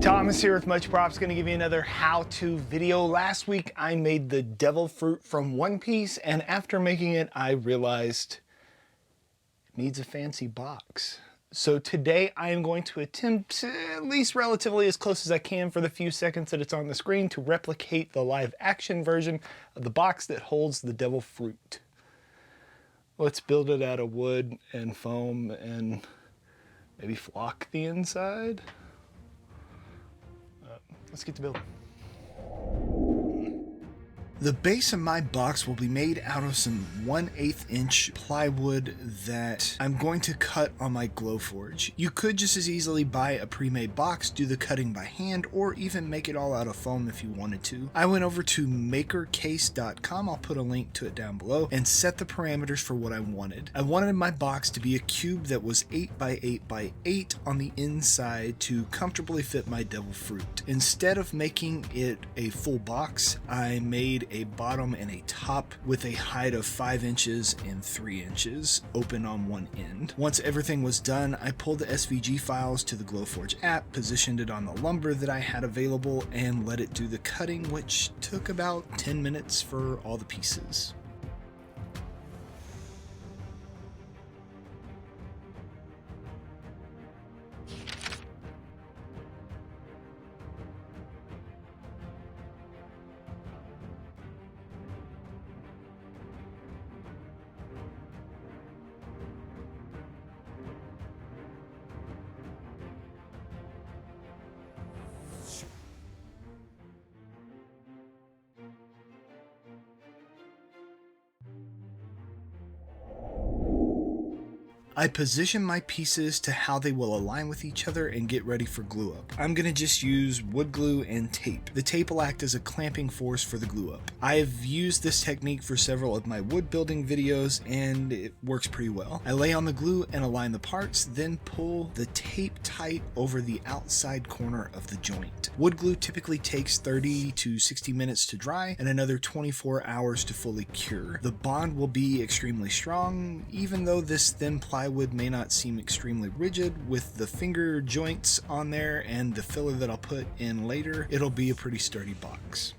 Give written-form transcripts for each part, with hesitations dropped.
Thomas here with Much Props, going to give you another how-to video. Last week I made the devil fruit from One Piece, and after making it I realized it needs a fancy box. So today I am going to attempt, at least relatively as close as I can for the few seconds that it's on the screen, to replicate the live action version of the box that holds the devil fruit. Let's build it out of wood and foam and maybe flock the inside. Let's get to building. The base of my box will be made out of some 1/8 inch plywood that I'm going to cut on my Glowforge. You could just as easily buy a pre-made box, do the cutting by hand, or even make it all out of foam if you wanted to. I went over to makercase.com, I'll put a link to it down below, and set the parameters for what I wanted. I wanted my box to be a cube that was 8 by 8 by 8 on the inside to comfortably fit my devil fruit. Instead of making it a full box, I made a bottom and a top with a height of 5 inches and 3 inches open on one end. Once everything was done, I pulled the SVG files to the Glowforge app, positioned it on the lumber that I had available, and let it do the cutting, which took about 10 minutes for all the pieces. I position my pieces to how they will align with each other and get ready for glue up. I'm going to just use wood glue and tape. The tape will act as a clamping force for the glue up. I have used this technique for several of my wood building videos and it works pretty well. I lay on the glue and align the parts, then pull the tape tight over the outside corner of the joint. Wood glue typically takes 30 to 60 minutes to dry and another 24 hours to fully cure. The bond will be extremely strong, even though this thin plywood may not seem extremely rigid. With the finger joints on there and the filler that I'll put in later, it'll be a pretty sturdy box.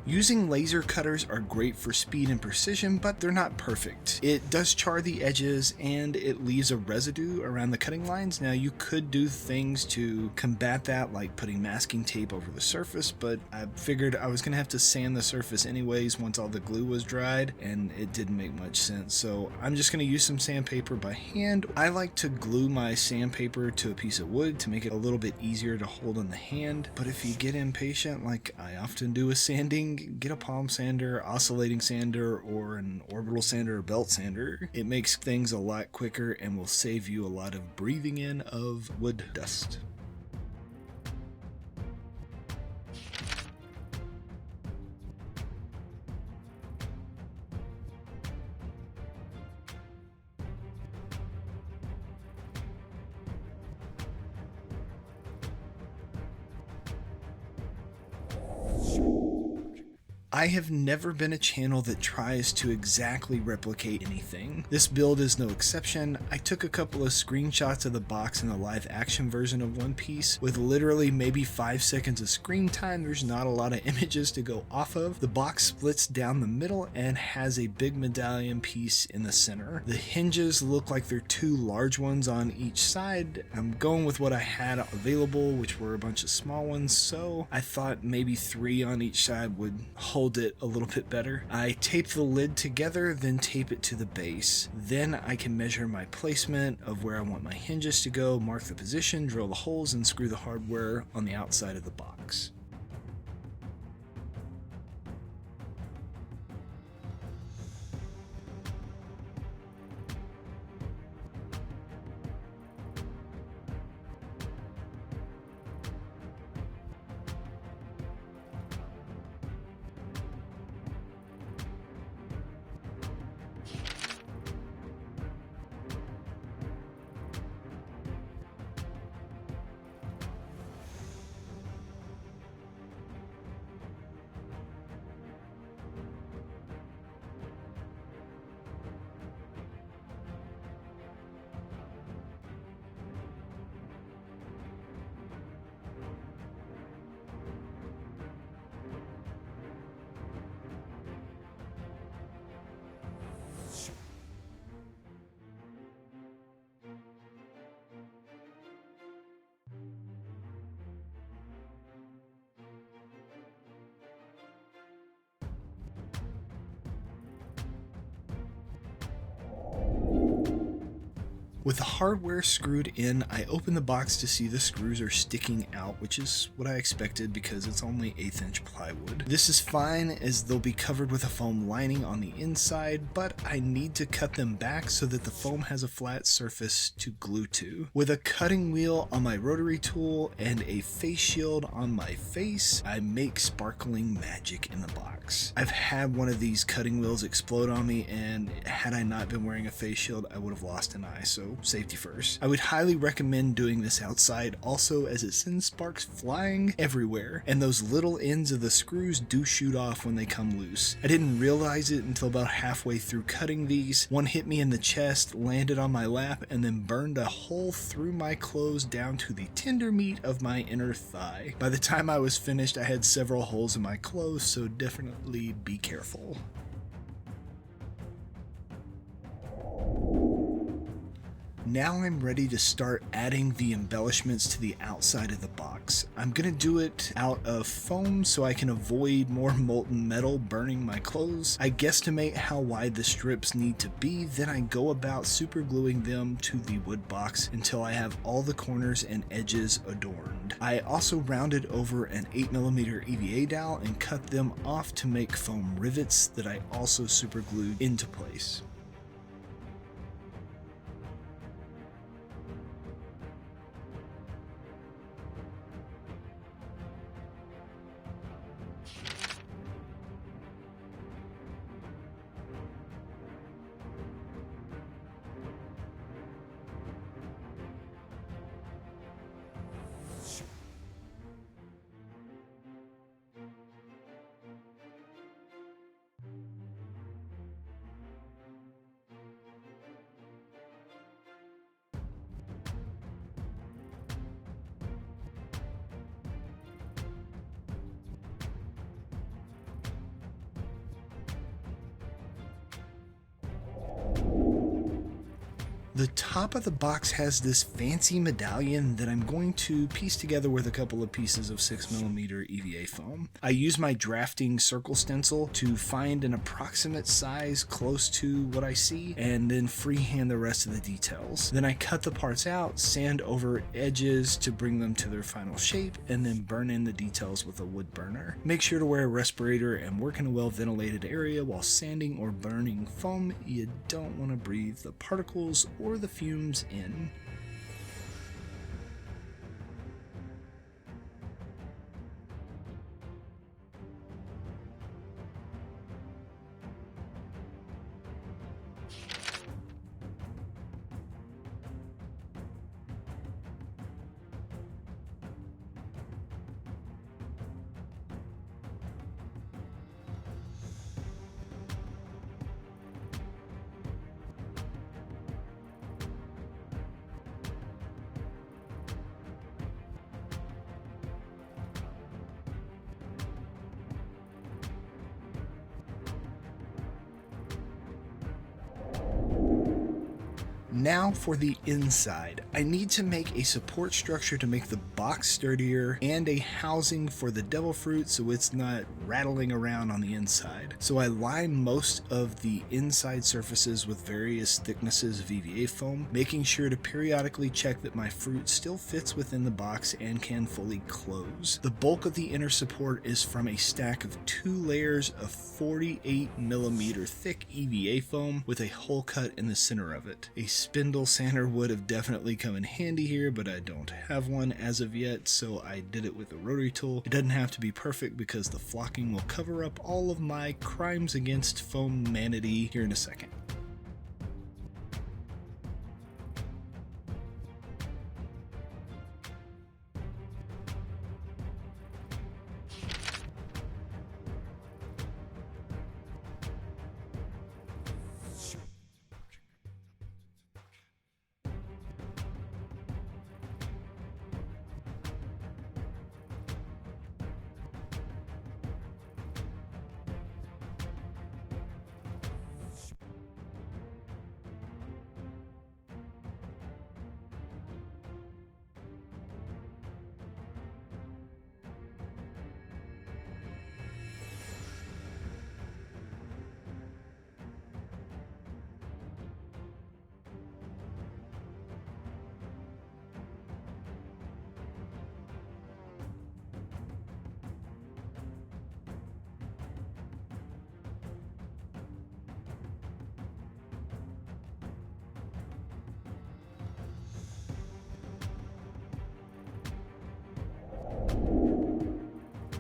Using laser cutters are great for speed and precision, but they're not perfect. It does char the edges and it leaves a residue around the cutting lines. Now you could do things to combat that, like putting masking tape over the surface, but I figured I was gonna have to sand the surface anyways once all the glue was dried, and it didn't make much sense. So I'm just gonna use some sandpaper by hand. I like to glue my sandpaper to a piece of wood to make it a little bit easier to hold in the hand, but if you get impatient, like I often do with sanding, get a palm sander, oscillating sander, or an orbital sander or belt sander. It makes things a lot quicker and will save you a lot of breathing in of wood dust. I have never been a channel that tries to exactly replicate anything. This build is no exception. I took a couple of screenshots of the box in the live action version of One Piece with literally maybe 5 seconds of screen time. There's not a lot of images to go off of. The box splits down the middle and has a big medallion piece in the center. The hinges look like they're two large ones on each side. I'm going with what I had available, which were a bunch of small ones, so I thought maybe 3 on each side would hold hold it a little bit better. I tape the lid together, then tape it to the base. Then I can measure my placement of where I want my hinges to go, mark the position, drill the holes, and screw the hardware on the outside of the box. With the hardware screwed in, I open the box to see the screws are sticking out, which is what I expected because it's only 1/8 inch plywood. This is fine as they'll be covered with a foam lining on the inside, but I need to cut them back so that the foam has a flat surface to glue to. With a cutting wheel on my rotary tool and a face shield on my face, I make sparkling magic in the box. I've had one of these cutting wheels explode on me, and had I not been wearing a face shield, I would have lost an eye, so safety first. I would highly recommend doing this outside also, as it sends sparks flying everywhere, and those little ends of the screws do shoot off when they come loose. I didn't realize it until about halfway through cutting these. One hit me in the chest, landed on my lap, and then burned a hole through my clothes down to the tender meat of my inner thigh. By the time I was finished, I had several holes in my clothes, so definitely be careful. Now I'm ready to start adding the embellishments to the outside of the box. I'm gonna do it out of foam so I can avoid more molten metal burning my clothes. I guesstimate how wide the strips need to be, then I go about super gluing them to the wood box until I have all the corners and edges adorned. I also rounded over an 8mm EVA dowel and cut them off to make foam rivets that I also super glued into place. The top of the box has this fancy medallion that I'm going to piece together with a couple of pieces of 6mm EVA foam. I use my drafting circle stencil to find an approximate size close to what I see, and then freehand the rest of the details. Then I cut the parts out, sand over edges to bring them to their final shape, and then burn in the details with a wood burner. Make sure to wear a respirator and work in a well-ventilated area while sanding or burning foam. You don't want to breathe the particles or the fumes in. Now for the inside. I need to make a support structure to make the box sturdier and a housing for the devil fruit so it's not rattling around on the inside. So I line most of the inside surfaces with various thicknesses of EVA foam, making sure to periodically check that my fruit still fits within the box and can fully close. The bulk of the inner support is from a stack of 2 layers of 48mm thick EVA foam with a hole cut in the center of it. A spindle sander would have definitely come in handy here, but I don't have one as of yet, so I did it with a rotary tool. It doesn't have to be perfect because the flocking will cover up all of my crimes against foam-manity here in a second.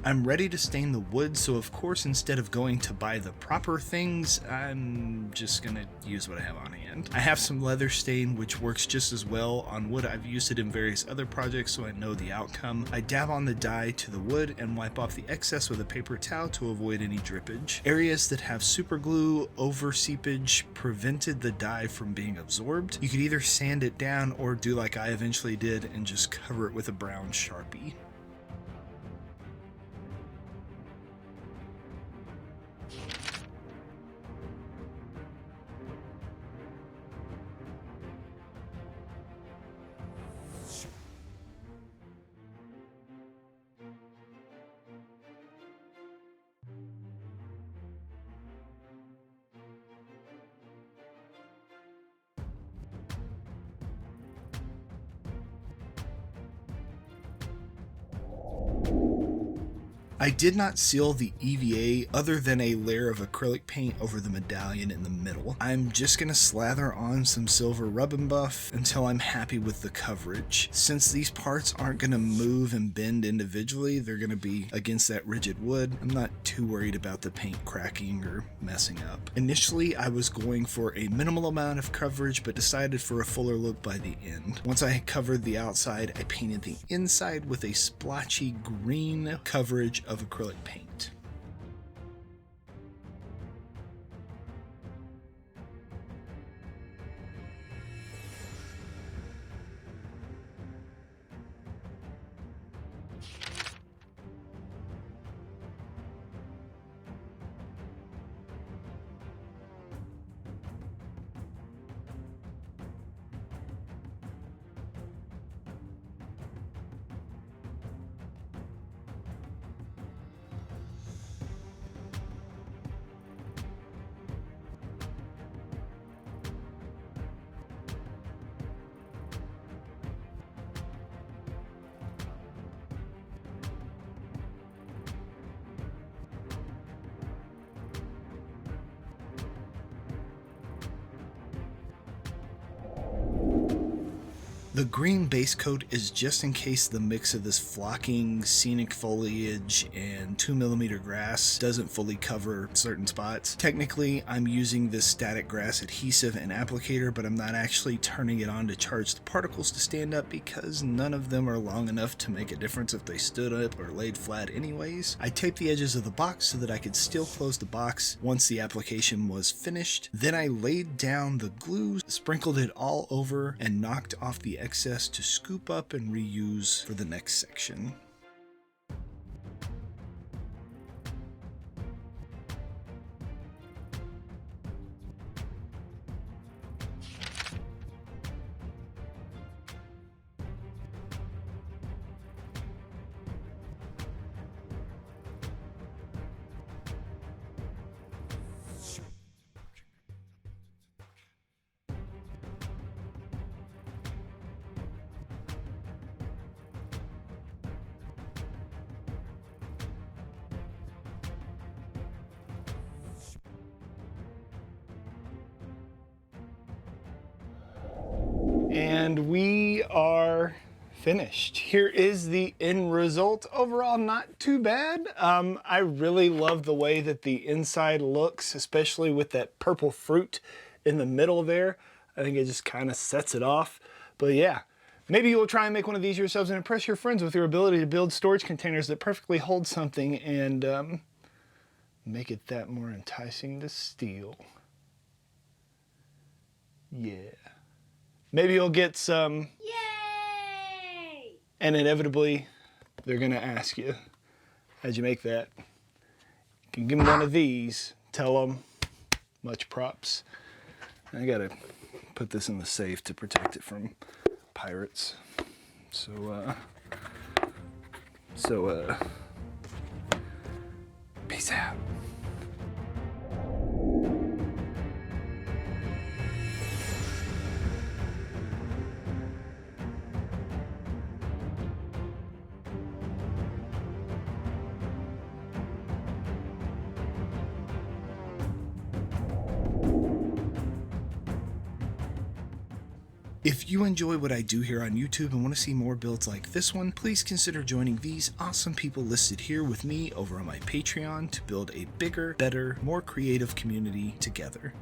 I'm ready to stain the wood, so of course instead of going to buy the proper things, I'm just gonna use what I have on hand. I have some leather stain which works just as well on wood. I've used it in various other projects so I know the outcome. I dab on the dye to the wood and wipe off the excess with a paper towel to avoid any drippage. Areas that have super glue over seepage prevented the dye from being absorbed. You could either sand it down or do like I eventually did and just cover it with a brown Sharpie. I did not seal the EVA other than a layer of acrylic paint over the medallion in the middle. I'm just going to slather on some silver rub and buff until I'm happy with the coverage. Since these parts aren't going to move and bend individually, they're going to be against that rigid wood. I'm not too worried about the paint cracking or messing up. Initially, I was going for a minimal amount of coverage, but decided for a fuller look by the end. Once I had covered the outside, I painted the inside with a splotchy green coverage of acrylic paint. The green base coat is just in case the mix of this flocking, scenic foliage, and 2mm grass doesn't fully cover certain spots. Technically, I'm using this static grass adhesive and applicator, but I'm not actually turning it on to charge the particles to stand up because none of them are long enough to make a difference if they stood up or laid flat anyways. I taped the edges of the box so that I could still close the box once the application was finished. Then I laid down the glue, sprinkled it all over, and knocked off the excess to scoop up and reuse for the next section. And we are finished. Here is the end result. Overall, not too bad. I really love the way that the inside looks, especially with that purple fruit in the middle there. I think it just kind of sets it off. But yeah, maybe you'll try and make one of these yourselves and impress your friends with your ability to build storage containers that perfectly hold something and make it that more enticing to steal. Yeah. Maybe you'll get some. Yay! And inevitably, they're gonna ask you, how'd you make that? You can give them one of these, tell them, much props. I gotta put this in the safe to protect it from pirates. So peace out. If you enjoy what I do here on YouTube and want to see more builds like this one, please consider joining these awesome people listed here with me over on my Patreon to build a bigger, better, more creative community together.